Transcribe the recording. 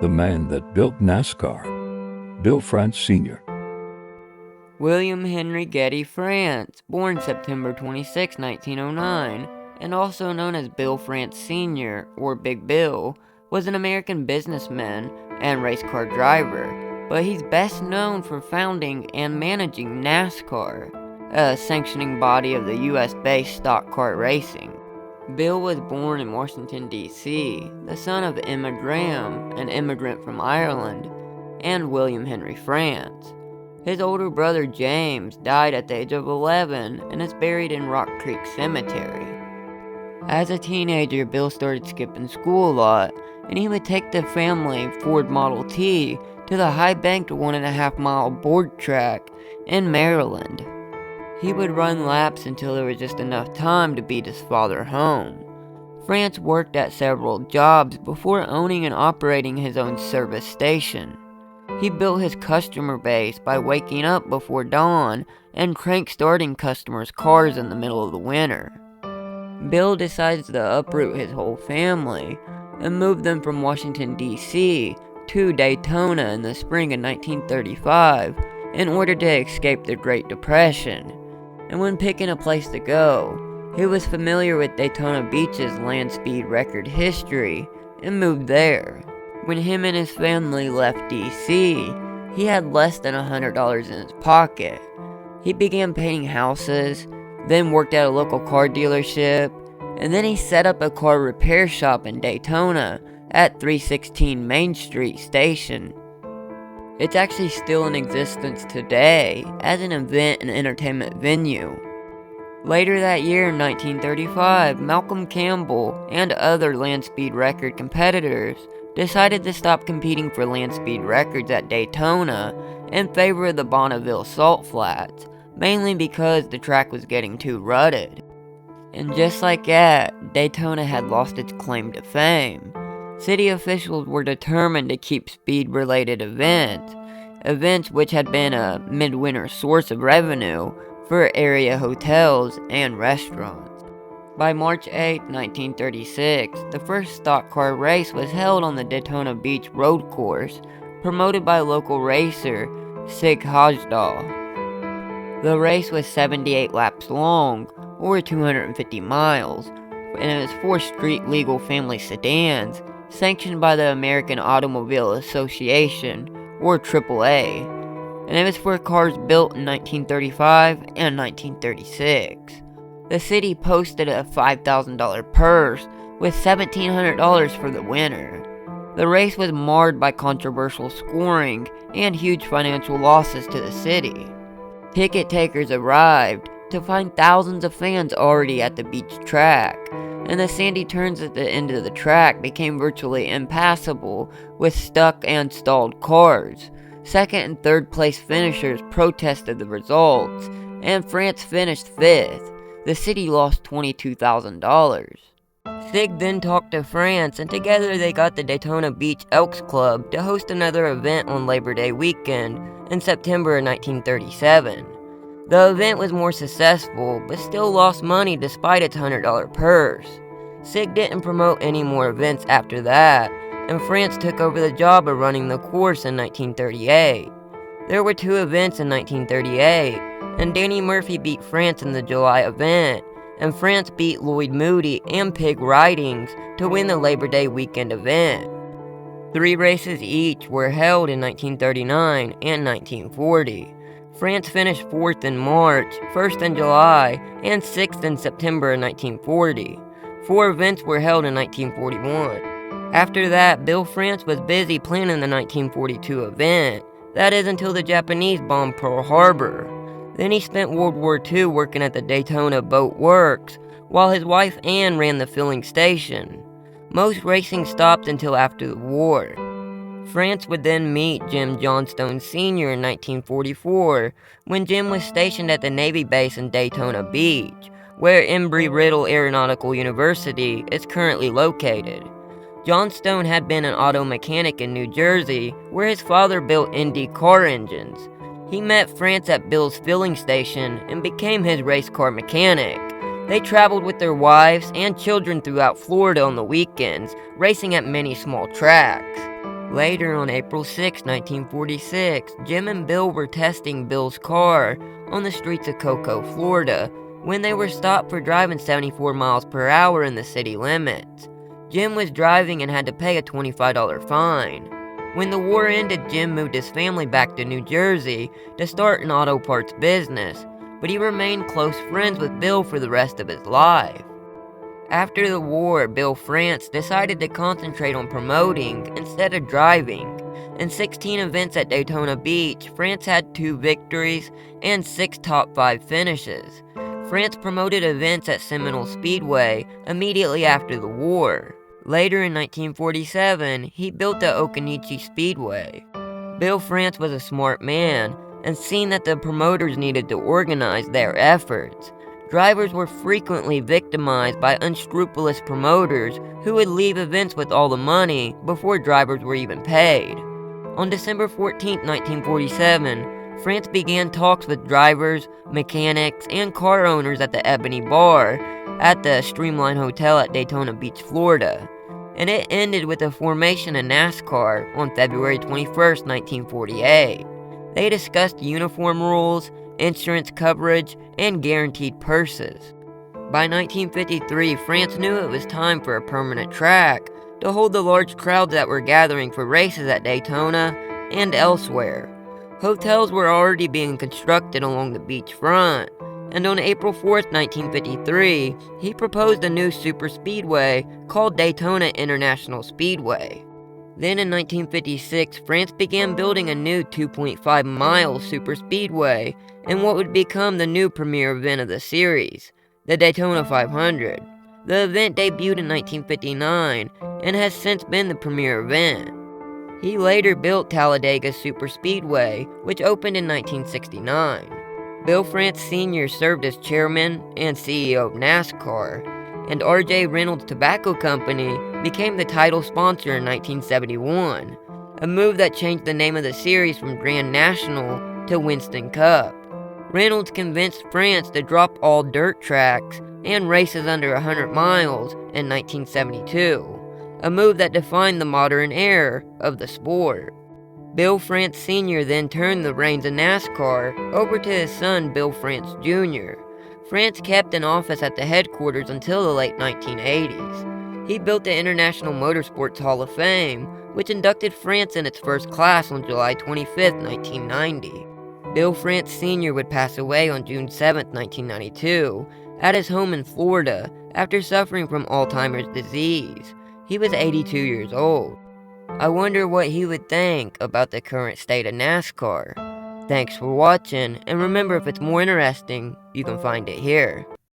The man that built NASCAR, Bill France Sr. William Henry Getty France, born September 26, 1909, and also known as Bill France Sr. or Big Bill, was an American businessman and race car driver, but he's best known for founding and managing NASCAR, a sanctioning body of the US-based stock car racing. Bill was born in Washington, D.C., the son of Emma Graham, an immigrant from Ireland, and William Henry France. His older brother James died at the age of 11 and is buried in Rock Creek Cemetery. As a teenager, Bill started skipping school a lot, and he would take the family Ford Model T to the high-banked 1.5-mile board track in Maryland. He would run laps until there was just enough time to beat his father home. France worked at several jobs before owning and operating his own service station. He built his customer base by waking up before dawn and crank-starting customers' cars in the middle of the winter. Bill decides to uproot his whole family and move them from Washington, D.C. to Daytona in the spring of 1935 in order to escape the Great Depression. And when picking a place to go, he was familiar with Daytona Beach's land speed record history and moved there. When him and his family left D.C., he had less than $100 in his pocket. He began painting houses, then worked at a local car dealership, and then he set up a car repair shop in Daytona at 316 Main Street Station. It's actually still in existence today as an event and entertainment venue. Later that year in 1935, Malcolm Campbell and other land speed record competitors decided to stop competing for land speed records at Daytona in favor of the Bonneville Salt Flats, mainly because the track was getting too rutted. And just like that, Daytona had lost its claim to fame. City officials were determined to keep speed-related events which had been a midwinter source of revenue for area hotels and restaurants. By March 8, 1936, the first stock car race was held on the Daytona Beach road course, promoted by local racer Sig Hajdahl. The race was 78 laps long, or 250 miles, and it was 4 street-legal family sedans, sanctioned by the American Automobile Association, or AAA, and it was for cars built in 1935 and 1936. The city posted a $5,000 purse with $1,700 for the winner. The race was marred by controversial scoring and huge financial losses to the city. Ticket takers arrived to find thousands of fans already at the beach track, and the sandy turns at the end of the track became virtually impassable with stuck and stalled cars. Second and third place finishers protested the results, and France finished 5th. The city lost $22,000. Sig then talked to France, and together they got the Daytona Beach Elks Club to host another event on Labor Day weekend in September of 1937. The event was more successful, but still lost money despite its $100 purse. Sig didn't promote any more events after that, and France took over the job of running the course in 1938. There were 2 events in 1938, and Danny Murphy beat France in the July event, and France beat Lloyd Moody and Pig Ridings to win the Labor Day weekend event. 3 races each were held in 1939 and 1940. France finished 4th in March, 1st in July, and 6th in September of 1940. 4 events were held in 1941. After that, Bill France was busy planning the 1942 event, that is until the Japanese bombed Pearl Harbor. Then he spent World War II working at the Daytona Boat Works, while his wife Ann ran the filling station. Most racing stopped until after the war. France would then meet Jim Johnstone Sr. in 1944, when Jim was stationed at the Navy base in Daytona Beach, where Embry-Riddle Aeronautical University is currently located. Johnstone had been an auto mechanic in New Jersey, where his father built Indy car engines. He met France at Bill's filling station and became his race car mechanic. They traveled with their wives and children throughout Florida on the weekends, racing at many small tracks. Later, on April 6, 1946, Jim and Bill were testing Bill's car on the streets of Cocoa, Florida, when they were stopped for driving 74 miles per hour in the city limits. Jim was driving and had to pay a $25 fine. When the war ended, Jim moved his family back to New Jersey to start an auto parts business, but he remained close friends with Bill for the rest of his life. After the war, Bill France decided to concentrate on promoting instead of driving. In 16 events at Daytona Beach, France had 2 victories and 6 top 5 finishes. France promoted events at Seminole Speedway immediately after the war. Later in 1947, he built the Occoneechee Speedway. Bill France was a smart man and seen that the promoters needed to organize their efforts. Drivers were frequently victimized by unscrupulous promoters who would leave events with all the money before drivers were even paid. On December 14, 1947, France began talks with drivers, mechanics, and car owners at the Ebony Bar at the Streamline Hotel at Daytona Beach, Florida, and it ended with the formation of Nascar on February 21, 1948. They discussed uniform rules, insurance coverage, and guaranteed purses. By 1953, France knew it was time for a permanent track to hold the large crowds that were gathering for races at Daytona and elsewhere. Hotels were already being constructed along the beachfront, and on April 4, 1953, he proposed a new superspeedway called Daytona International Speedway. Then in 1956, France began building a new 2.5-mile superspeedway in what would become the new premier event of the series, the Daytona 500. The event debuted in 1959 and has since been the premier event. He later built Talladega Superspeedway, which opened in 1969. Bill France Sr. served as chairman and CEO of NASCAR, and R.J. Reynolds Tobacco Company became the title sponsor in 1971, a move that changed the name of the series from Grand National to Winston Cup. Reynolds convinced France to drop all dirt tracks and races under 100 miles in 1972, a move that defined the modern era of the sport. Bill France Sr. then turned the reins of NASCAR over to his son Bill France Jr. France kept an office at the headquarters until the late 1980s. He built the International Motorsports Hall of Fame, which inducted France in its first class on July 25, 1990. Bill France Sr. would pass away on June 7, 1992, at his home in Florida after suffering from Alzheimer's disease. He was 82 years old. I wonder what he would think about the current state of NASCAR. Thanks for watching, and remember, if it's more interesting, you can find it here.